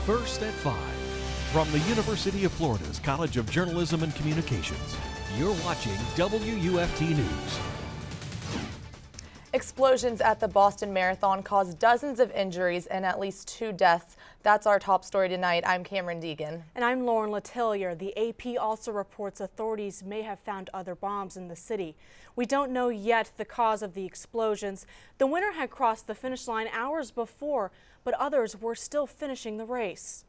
First at 5. From the University of Florida's College of Journalism and Communications, you're watching WUFT News. Explosions at the Boston Marathon caused dozens of injuries and at least 2 deaths. That's our top story tonight. I'm Cameron Deegan. And I'm Lauren Letellier. The AP also reports authorities may have found other bombs in the city. We don't know yet the cause of the explosions. The winner had crossed the finish line hours before, but others were still finishing the race.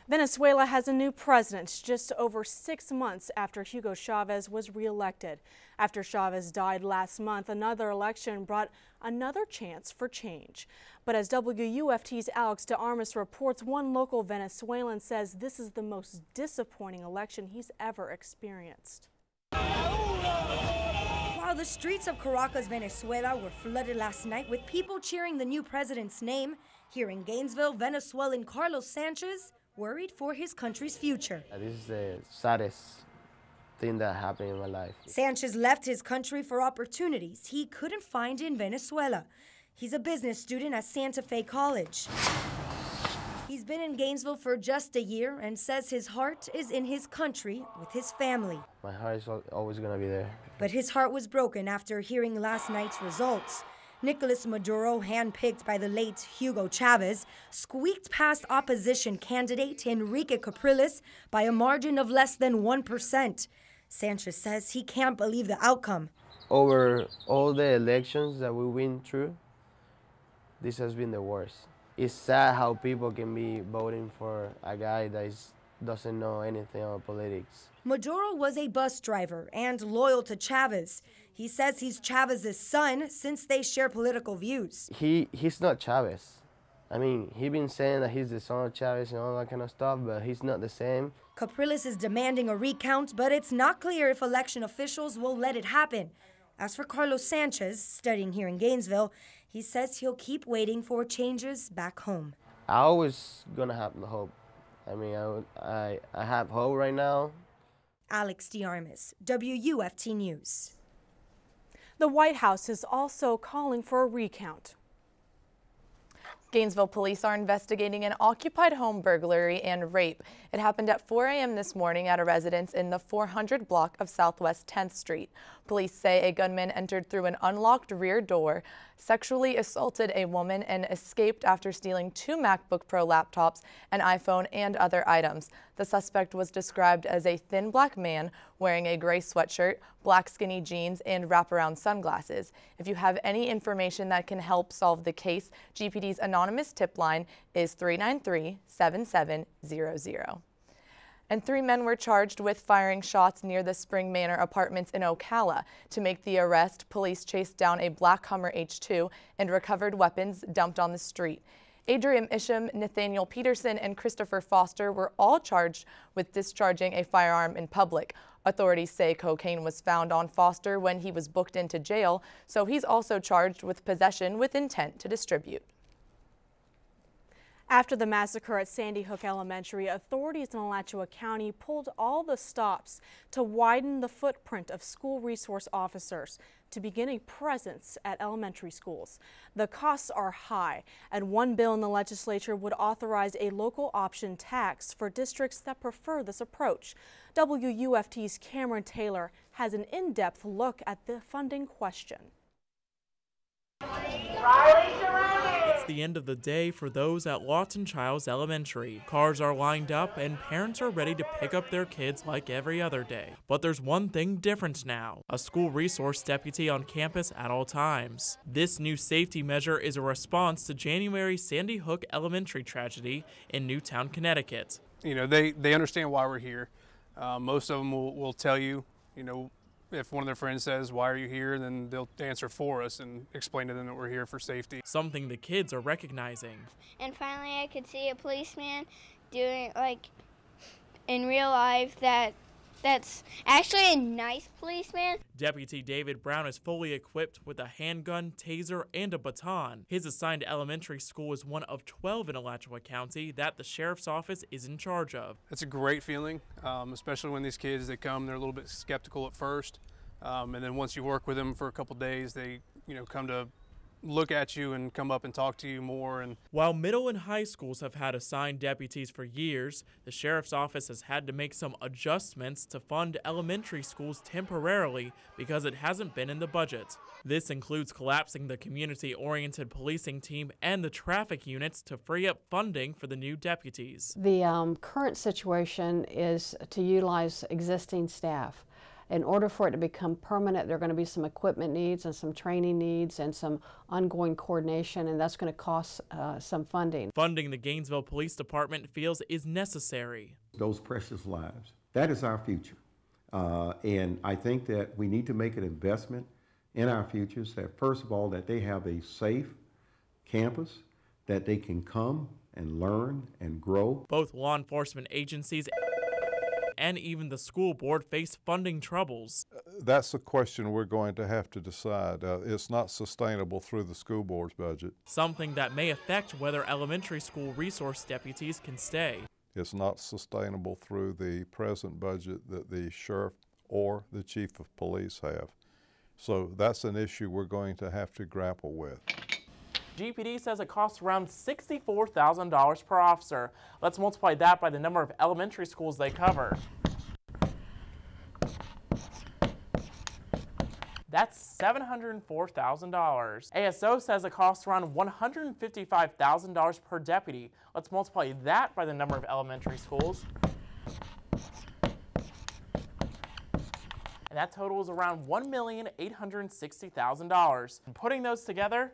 Venezuela has a new president just over 6 months after Hugo Chavez was reelected. After Chavez died last month, another election brought another chance for change. But as WUFT's Alex de Armas reports, one local Venezuelan says this is the most disappointing election he's ever experienced. While the streets of Caracas, Venezuela were flooded last night with people cheering the new president's name, here in Gainesville, Venezuelan Carlos Sanchez worried for his country's future. This is the saddest thing that happened in my life. Sanchez left his country for opportunities he couldn't find in Venezuela. He's a business student at Santa Fe College. He's been in Gainesville for just a year and says his heart is in his country with his family. My heart is always going to be there. But his heart was broken after hearing last night's results. Nicolas Maduro, handpicked by the late Hugo Chavez, squeaked past opposition candidate Enrique Capriles by a margin of less than 1%. Sanchez says he can't believe the outcome. Over all the elections that we went through, this has been the worst. It's sad how people can be voting for a guy that doesn't know anything about politics. Maduro was a bus driver and loyal to Chavez. He says he's Chavez's son since they share political views. He's not Chavez. I mean, he's been saying that he's the son of Chavez and all that kind of stuff, but he's not the same. Capriles is demanding a recount, but it's not clear if election officials will let it happen. As for Carlos Sanchez, studying here in Gainesville, he says he'll keep waiting for changes back home. I always gonna have the hope. I mean, I have hope right now. Alex de Armas, WUFT News. The White House is also calling for a recount. Gainesville police are investigating an occupied home burglary and rape. It happened at 4 a.m. this morning at a residence in the 400 block of Southwest 10th Street. Police say a gunman entered through an unlocked rear door, sexually assaulted a woman, and escaped after stealing 2 MacBook Pro laptops, an iPhone, and other items. The suspect was described as a thin black man wearing a gray sweatshirt, black skinny jeans, and wraparound sunglasses. If you have any information that can help solve the case, GPD's anonymous tip line is 393-7700. And 3 men were charged with firing shots near the Spring Manor apartments in Ocala. To make the arrest, police chased down a black Hummer H2 and recovered weapons dumped on the street. Adrian Isham, Nathaniel Peterson, and Christopher Foster were all charged with discharging a firearm in public. Authorities say cocaine was found on Foster when he was booked into jail, so he's also charged with possession with intent to distribute. After the massacre at Sandy Hook Elementary, authorities in Alachua County pulled all the stops to widen the footprint of school resource officers to begin a presence at elementary schools. The costs are high, and one bill in the legislature would authorize a local option tax for districts that prefer this approach. WUFT's Cameron Taylor has an in-depth look at the funding question. It's the end of the day for those at Lawton Childs Elementary. Cars are lined up and parents are ready to pick up their kids like every other day. But there's one thing different now: a school resource deputy on campus at all times. This new safety measure is a response to January's Sandy Hook Elementary tragedy in Newtown, Connecticut. You know, they understand why we're here. Most of them will tell you, you know, if one of their friends says, "Why are you here?" then they'll answer for us and explain to them that we're here for safety. Something the kids are recognizing. And finally I could see a policeman doing, like, in real life that's actually a nice policeman. Deputy David Brown is fully equipped with a handgun, taser, and a baton. His assigned elementary school is one of 12 in Alachua County that the sheriff's office is in charge of. It's a great feeling, especially when these kids, they come, they're a little bit skeptical at first. And then once you work with them for a couple days, they, you know, come to look at you and come up and talk to you more. And while middle and high schools have had assigned deputies for years, the sheriff's office has had to make some adjustments to fund elementary schools temporarily because it hasn't been in the budget. This includes collapsing the community-oriented policing team and the traffic units to free up funding for the new deputies. The current situation is to utilize existing staff. In order for it to become permanent, there are going to be some equipment needs and some training needs and some ongoing coordination, and that's going to cost some funding. Funding the Gainesville Police Department feels is necessary. Those precious lives, that is our future. And I think that we need to make an investment in our futures, that first of all, that they have a safe campus, that they can come and learn and grow. Both law enforcement agencies and even the school board face funding troubles. That's a question we're going to have to decide. It's not sustainable through the school board's budget. Something that may affect whether elementary school resource deputies can stay. It's not sustainable through the present budget that the sheriff or the chief of police have. So that's an issue we're going to have to grapple with. GPD says it costs around $64,000 per officer. Let's multiply that by the number of elementary schools they cover. That's $704,000. ASO says it costs around $155,000 per deputy. Let's multiply that by the number of elementary schools. And that totals around $1,860,000. And putting those together,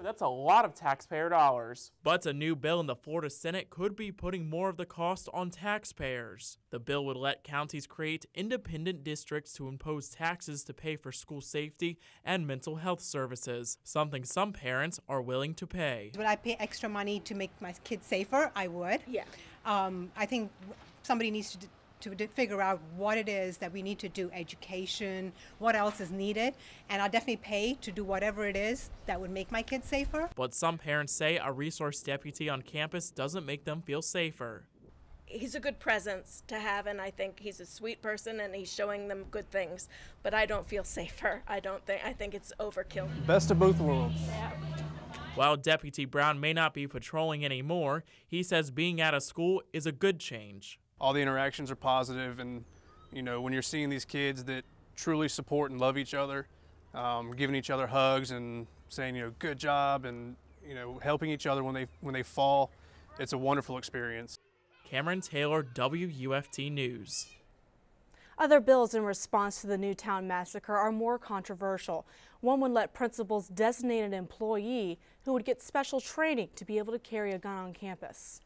that's a lot of taxpayer dollars. But a new bill in the Florida Senate could be putting more of the cost on taxpayers. The bill would let counties create independent districts to impose taxes to pay for school safety and mental health services, something some parents are willing to pay. Would I pay extra money to make my kids safer? I would. Yeah. I think somebody needs to figure out what it is that we need to do, education, what else is needed, and I'll definitely pay to do whatever it is that would make my kids safer. But some parents say a resource deputy on campus doesn't make them feel safer. He's a good presence to have, and I think he's a sweet person and he's showing them good things, but I don't feel safer. I think it's overkill. Best of both worlds. Yeah. While Deputy Brown may not be patrolling anymore, he says being at a school is a good change. All the interactions are positive, and when you're seeing these kids that truly support and love each other, giving each other hugs and saying good job, and helping each other when they fall, it's a wonderful experience. Cameron Taylor, WUFT News. Other bills in response to the Newtown massacre are more controversial. One would let principals designate an employee who would get special training to be able to carry a gun on campus.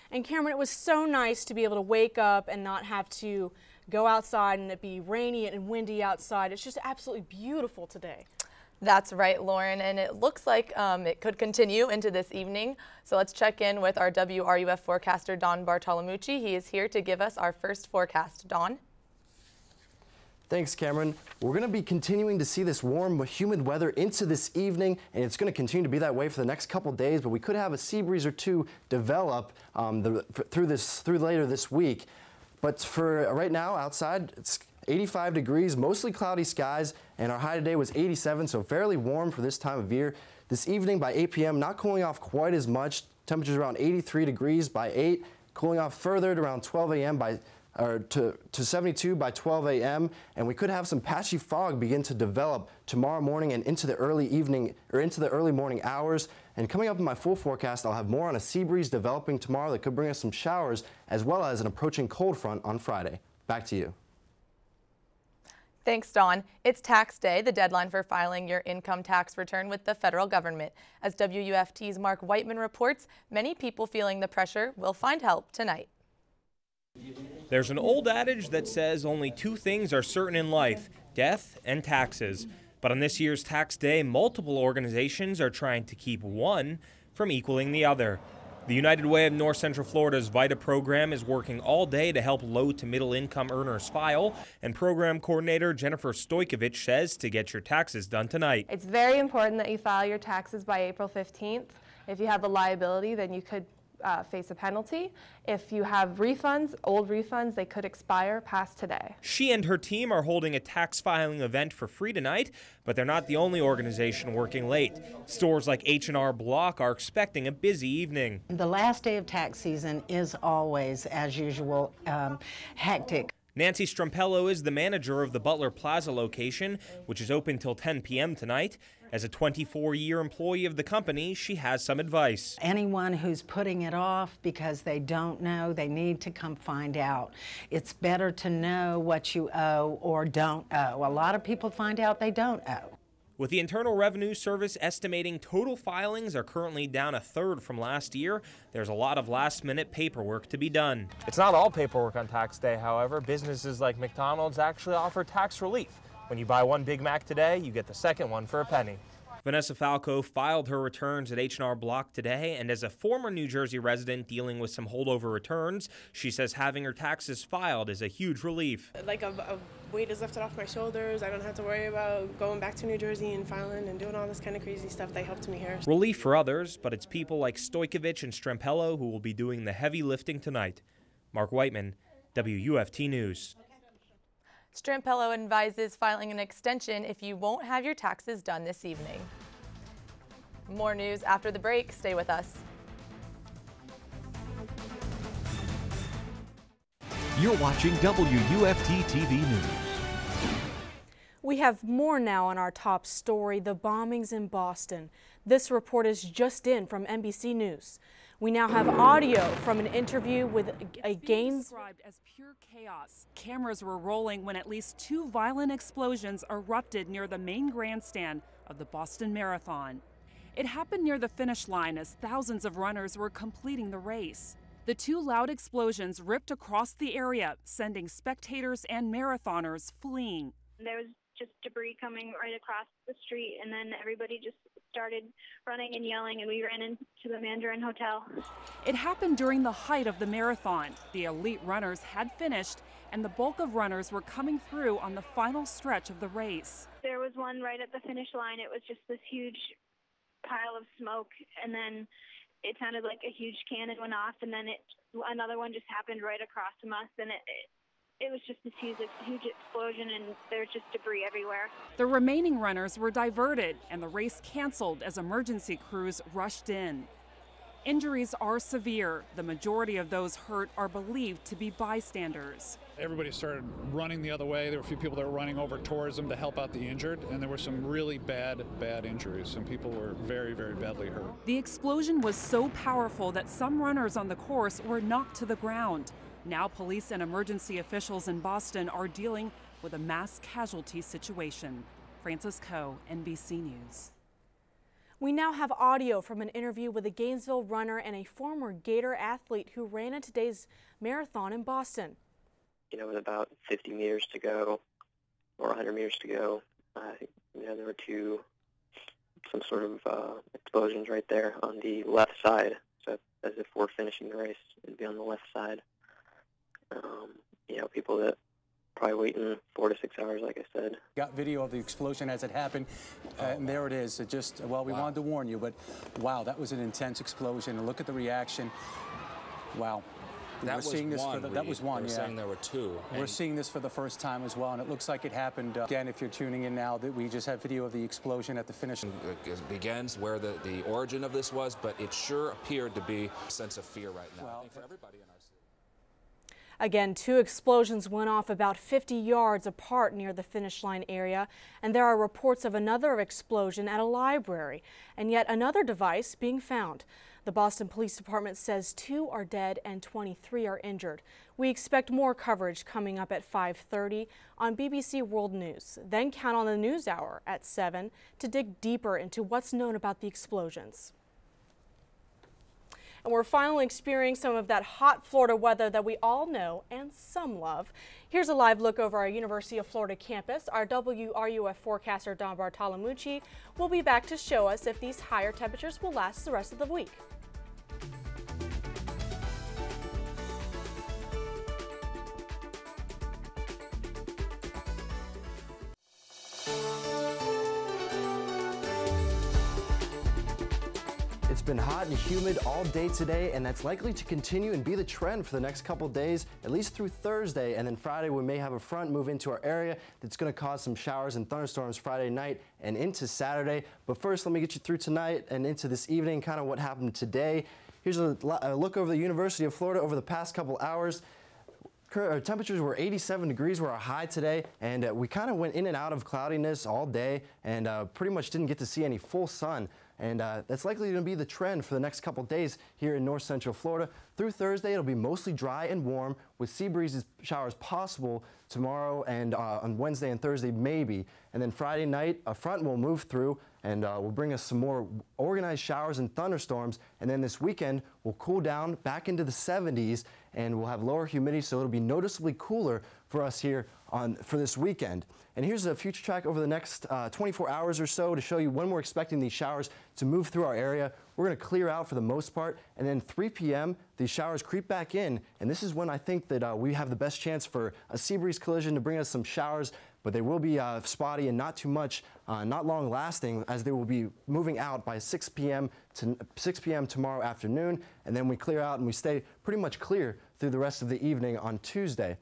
And Cameron, it was so nice to be able to wake up and not have to go outside and it be rainy and windy outside. It's just absolutely beautiful today. That's right, Lauren, and it looks like it could continue into this evening. So let's check in with our WRUF forecaster, Don Bartolomucci. He is here to give us our first forecast. Don? Thanks, Cameron. We're going to be continuing to see this warm, humid weather into this evening, and it's going to continue to be that way for the next couple days, but we could have a sea breeze or two develop through later this week. But for right now, outside, it's 85 degrees, mostly cloudy skies, and our high today was 87, so fairly warm for this time of year. This evening by 8 p.m., not cooling off quite as much. Temperatures around 83 degrees by 8, cooling off further at around 12 a.m. to 72 by 12 a.m. and we could have some patchy fog begin to develop tomorrow morning and into the early evening or into the early morning hours. And coming up in my full forecast, I'll have more on a sea breeze developing tomorrow that could bring us some showers, as well as an approaching cold front on Friday. Back to you. Thanks, Don. It's tax day, the deadline for filing your income tax return with the federal government. As WUFT's Mark Whiteman reports, many people feeling the pressure will find help tonight. There's an old adage that says only two things are certain in life, death and taxes. But on this year's tax day, multiple organizations are trying to keep one from equaling the other. The United Way of North Central Florida's VITA program is working all day to help low to middle income earners file, and program coordinator Jennifer Stojkovic says to get your taxes done tonight. It's very important that you file your taxes by April 15th. If you have a liability, then you could face a penalty. If you have refunds, old refunds, they could expire past today. She and her team are holding a tax filing event for free tonight, but they're not the only organization working late. Stores like H&R Block are expecting a busy evening. The last day of tax season is always, as usual, hectic. Nancy Strumpello is the manager of the Butler Plaza location, which is open till 10 p.m. tonight. As a 24-year employee of the company, she has some advice. Anyone who's putting it off because they don't know, they need to come find out. It's better to know what you owe or don't owe. A lot of people find out they don't owe. With the Internal Revenue Service estimating total filings are currently down a third from last year, there's a lot of last-minute paperwork to be done. It's not all paperwork on tax day, however. Businesses like McDonald's actually offer tax relief. When you buy one Big Mac today, you get the second one for a penny. Vanessa Falco filed her returns at H&R Block today, and as a former New Jersey resident dealing with some holdover returns, she says having her taxes filed is a huge relief. Like a weight is lifted off my shoulders. I don't have to worry about going back to New Jersey and filing and doing all this kind of crazy stuff. They helped me here. Relief for others, but it's people like Stojkovic and Strumpello who will be doing the heavy lifting tonight. Mark Whiteman, WUFT News. Strumpello advises filing an extension if you won't have your taxes done this evening. More news after the break. Stay with us. You're watching WUFT-TV News. We have more now on our top story, the bombings in Boston. This report is just in from NBC News. We now have audio from an interview with a described as pure chaos. Cameras were rolling when at least 2 violent explosions erupted near the main grandstand of the Boston Marathon. It happened near the finish line as thousands of runners were completing the race. The 2 loud explosions ripped across the area, sending spectators and marathoners fleeing. There was just debris coming right across the street, and then everybody just started running and yelling, and we ran into the Mandarin Hotel. It happened during the height of the marathon. The elite runners had finished, and the bulk of runners were coming through on the final stretch of the race. There was one right at the finish line. It was just this huge pile of smoke, and then it sounded like a huge cannon went off, and then another one just happened right across from us, and it was just this huge explosion, and there was just debris everywhere. The remaining runners were diverted, and the race canceled as emergency crews rushed in. Injuries are severe. The majority of those hurt are believed to be bystanders. Everybody started running the other way. There were a few people that were running over towards them to help out the injured, and there were some really bad injuries. Some people were very, very badly hurt. The explosion was so powerful that some runners on the course were knocked to the ground. Now police and emergency officials in Boston are dealing with a mass casualty situation. Frances Coe, NBC News. We now have audio from an interview with a Gainesville runner and a former Gator athlete who ran in today's marathon in Boston. With about 50 meters to go, or 100 meters to go, there were some sort of explosions right there on the left side. So as if we're finishing the race, it'd be on the left side. People that probably waiting 4 to 6 hours, like I said. Got video of the explosion as it happened, and there it is. It just, we wanted to warn you, but wow, that was an intense explosion. And look at the reaction. Wow. That was one. We're saying there were 2. We're seeing this for the first time as well, and it looks like it happened. Again, if you're tuning in now, that we just have video of the explosion at the finish. It begins where the origin of this was, but it sure appeared to be a sense of fear right now. I think for everybody in our city. Again, 2 explosions went off about 50 yards apart near the finish line area, and there are reports of another explosion at a library, and yet another device being found. The Boston Police Department says 2 are dead and 23 are injured. We expect more coverage coming up at 5:30 on BBC World News. Then count on the NewsHour at 7 to dig deeper into what's known about the explosions. And we're finally experiencing some of that hot Florida weather that we all know and some love. Here's a live look over our University of Florida campus. Our WRUF forecaster Don Bartolomucci will be back to show us if these higher temperatures will last the rest of the week. It's been hot and humid all day today, and that's likely to continue and be the trend for the next couple days, at least through Thursday. And then Friday, we may have a front move into our area that's going to cause some showers and thunderstorms Friday night and into Saturday. But first, let me get you through tonight and into this evening, kind of what happened today. Here's a look over the University of Florida over the past couple hours. Temperatures were 87 degrees were our high today, and we kind of went in and out of cloudiness all day and pretty much didn't get to see any full sun. And that's likely going to be the trend for the next couple days here in north central Florida. Through Thursday, it'll be mostly dry and warm with sea breezes showers possible tomorrow and on Wednesday and Thursday maybe. And then Friday night, a front will move through and will bring us some more organized showers and thunderstorms. And then this weekend, we'll cool down back into the 70s and we'll have lower humidity, so it'll be noticeably cooler for us here for this weekend. And here's a future track over the next 24 hours or so to show you when we're expecting these showers to move through our area. We're going to clear out for the most part, and then 3 p.m. these showers creep back in, and this is when I think that we have the best chance for a sea breeze collision to bring us some showers, but they will be spotty and not too much, not long lasting, as they will be moving out by 6 p.m. tomorrow afternoon, and then we clear out and we stay pretty much clear through the rest of the evening on Tuesday.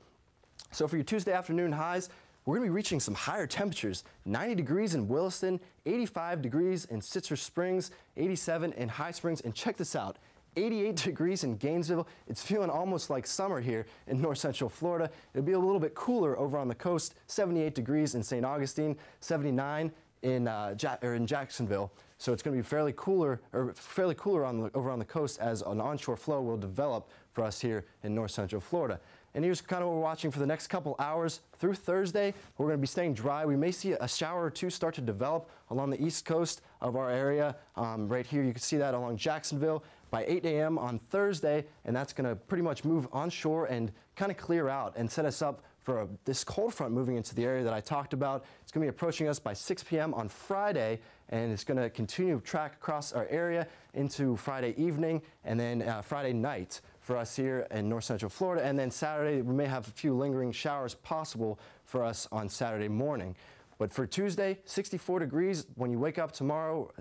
So for your Tuesday afternoon highs, we're going to be reaching some higher temperatures. 90 degrees in Williston, 85 degrees in Citrus Springs, 87 in High Springs, and check this out, 88 degrees in Gainesville. It's feeling almost like summer here in north central Florida. It'll be a little bit cooler over on the coast, 78 degrees in St. Augustine, 79 in Jacksonville. So it's going to be fairly cooler over on the coast as an onshore flow will develop for us here in north central Florida. And here's kind of what we're watching for the next couple hours. Through Thursday, we're going to be staying dry. We may see a shower or two start to develop along the east coast of our area. Right here, you can see that along Jacksonville by 8 a.m. on Thursday, and that's going to pretty much move onshore and kind of clear out and set us up for this cold front moving into the area that I talked about. It's going to be approaching us by 6 p.m. on Friday, and it's going to continue to track across our area into Friday evening and then Friday night for us here in north central Florida. And then Saturday, we may have a few lingering showers possible for us on Saturday morning. But for Tuesday, 64 degrees when you wake up tomorrow,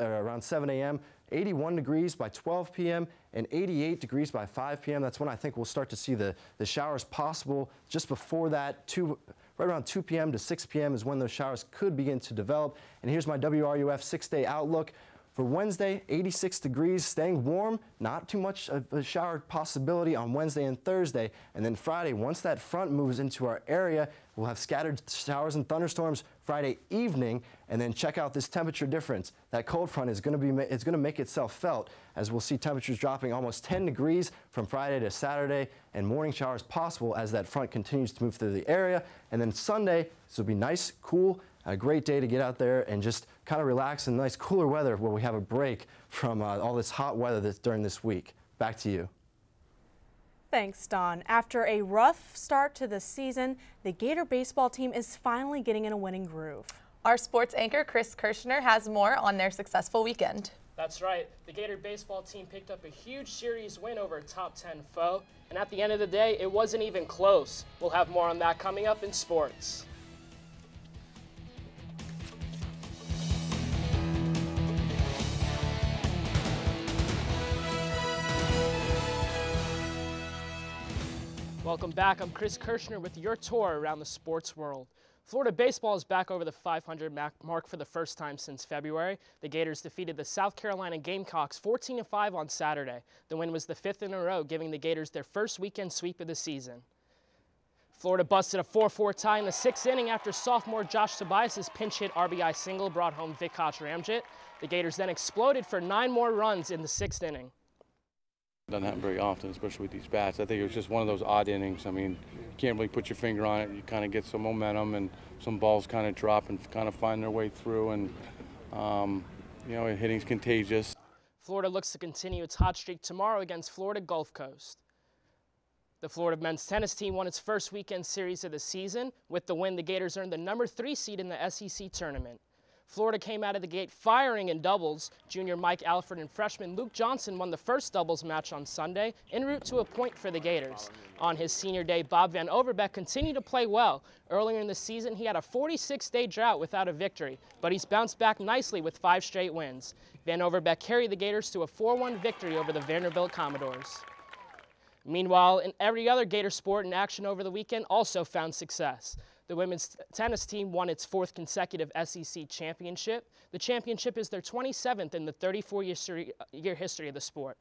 around 7 a.m., 81 degrees by 12 p.m., and 88 degrees by 5 p.m. That's when I think we'll start to see the showers possible. Just before that, right around 2 p.m. to 6 p.m. is when those showers could begin to develop. And here's my WRUF 6-day outlook. For Wednesday, 86 degrees, staying warm, not too much of a shower possibility on Wednesday and Thursday. And then Friday, once that front moves into our area, we'll have scattered showers and thunderstorms Friday evening. And then check out this temperature difference. That cold front is going to make itself felt, as we'll see temperatures dropping almost 10 degrees from Friday to Saturday, and morning showers possible as that front continues to move through the area. And then Sunday, this will be nice, cool, a great day to get out there and just kind of relax in nice cooler weather where we have a break from all this hot weather during this week. Back to you. Thanks, Don. After a rough start to the season, the Gator baseball team is finally getting in a winning groove. Our sports anchor, Chris Kirshner, has more on their successful weekend. That's right. The Gator baseball team picked up a huge series win over a top 10 foe, and at the end of the day, it wasn't even close. We'll have more on that coming up in sports. Welcome back. I'm Chris Kirshner with your tour around the sports world. Florida baseball is back over the 500 mark for the first time since February. The Gators defeated the South Carolina Gamecocks 14-5 on Saturday. The win was the 5th in a row, giving the Gators their first weekend sweep of the season. Florida busted a 4-4 tie in the 6th inning after sophomore Josh Tobias' pinch hit RBI single brought home Vic Ramjet. The Gators then exploded for 9 more runs in the 6th inning. Doesn't happen very often, especially with these bats. I think it was just one of those odd innings. I mean, you can't really put your finger on it. You kind of get some momentum and some balls kind of drop and kind of find their way through, and, you know, hitting's contagious. Florida looks to continue its hot streak tomorrow against Florida Gulf Coast. The Florida men's tennis team won its first weekend series of the season. With the win, the Gators earned the #3 seed in the SEC tournament. Florida came out of the gate firing in doubles. Junior Mike Alford and freshman Luke Johnson won the first doubles match on Sunday, en route to a point for the Gators. On his senior day, Bob Van Overbeck continued to play well. Earlier in the season, he had a 46-day drought without a victory, but he's bounced back nicely with 5 straight wins. Van Overbeck carried the Gators to a 4-1 victory over the Vanderbilt Commodores. Meanwhile, in every other Gator sport in action over the weekend also found success. The women's tennis team won its 4th consecutive SEC championship. The championship is their 27th in the 34-year history of the sport.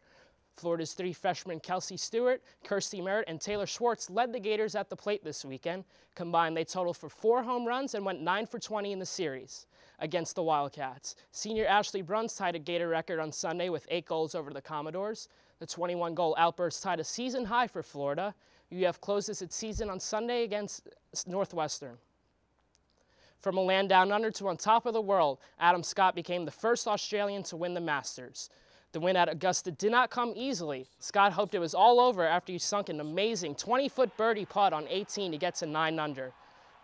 Florida's 3 freshmen Kelsey Stewart, Kirsty Merritt, and Taylor Schwartz led the Gators at the plate this weekend. Combined, they totaled for 4 home runs and went 9 for 20 in the series against the Wildcats. Senior Ashley Bruns tied a Gator record on Sunday with 8 goals over the Commodores. The 21-goal outburst tied a season high for Florida. UF closes its season on Sunday against Northwestern. From a land down under to on top of the world, Adam Scott became the first Australian to win the Masters. The win at Augusta did not come easily. Scott hoped it was all over after he sunk an amazing 20-foot birdie putt on 18 to get to 9 under.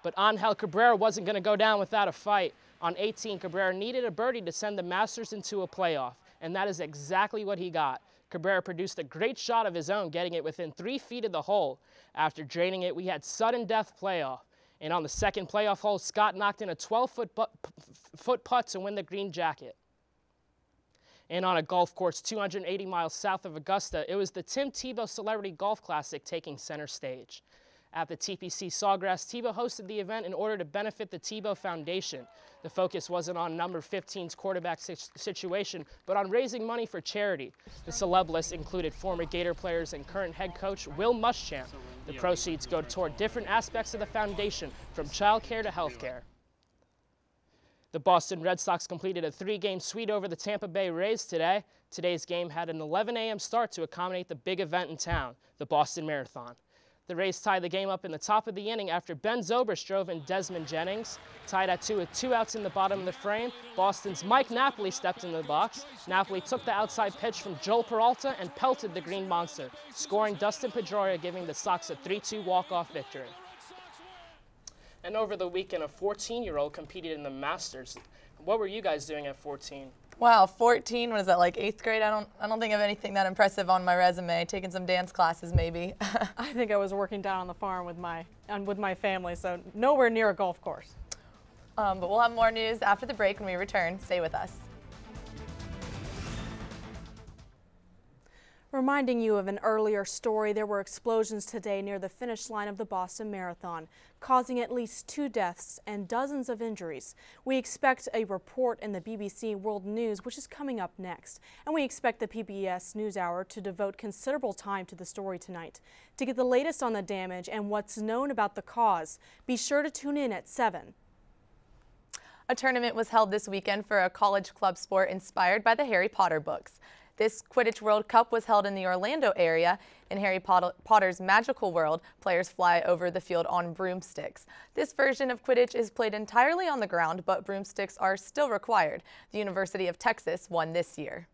But Angel Cabrera wasn't going to go down without a fight. On 18, Cabrera needed a birdie to send the Masters into a playoff, and that is exactly what he got. Cabrera produced a great shot of his own, getting it within 3 feet of the hole. After draining it, we had sudden death playoff. And on the second playoff hole, Scott knocked in a 12-foot putt to win the green jacket. And on a golf course 280 miles south of Augusta, it was the Tim Tebow Celebrity Golf Classic taking center stage. At the TPC Sawgrass, Tebow hosted the event in order to benefit the Tebow Foundation. The focus wasn't on number 15's quarterback situation, but on raising money for charity. The celeb list included former Gator players and current head coach Will Muschamp. The proceeds go toward different aspects of the foundation, from child care to health care. The Boston Red Sox completed a 3-game sweep over the Tampa Bay Rays today. Today's game had an 11 a.m. start to accommodate the big event in town, the Boston Marathon. The Rays tied the game up in the top of the inning after Ben Zobrist drove in Desmond Jennings. Tied at 2 with 2 outs in the bottom of the frame, Boston's Mike Napoli stepped into the box. Napoli took the outside pitch from Joel Peralta and pelted the Green Monster, scoring Dustin Pedroia, giving the Sox a 3-2 walk-off victory. And over the weekend, a 14-year-old competed in the Masters. What were you guys doing at 14? Wow, 14, what is that, like 8th grade? I don't think of anything that impressive on my resume. Taking some dance classes, maybe. I think I was working down on the farm with my family, so nowhere near a golf course. But we'll have more news after the break when we return. Stay with us. Reminding you of an earlier story, there were explosions today near the finish line of the Boston Marathon, causing at least 2 deaths and dozens of injuries. We expect a report in the BBC World News, which is coming up next. And we expect the PBS NewsHour to devote considerable time to the story tonight. To get the latest on the damage and what's known about the cause, be sure to tune in at 7. A tournament was held this weekend for a college club sport inspired by the Harry Potter books. This Quidditch World Cup was held in the Orlando area. In Harry Potter's magical world, players fly over the field on broomsticks. This version of Quidditch is played entirely on the ground, but broomsticks are still required. The University of Texas won this year.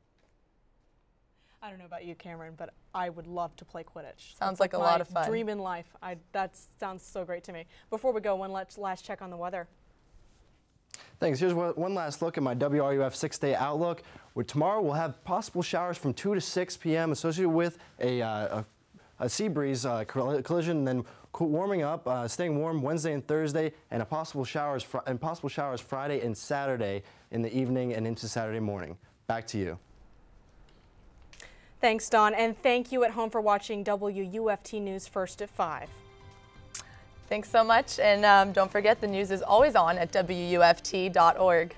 I don't know about you, Cameron, but I would love to play Quidditch. Sounds like a lot of fun. Dream in life. That sounds so great to me. Before we go, one last check on the weather. Thanks. Here's one last look at my WRUF 6-day outlook. Tomorrow we'll have possible showers from 2 to 6 p.m. associated with a sea breeze collision, and then warming up, staying warm Wednesday and Thursday, and possible showers Friday and Saturday in the evening and into Saturday morning. Back to you. Thanks, Dawn, and thank you at home for watching WUFT News First at 5. Thanks so much, and don't forget the news is always on at WUFT.org.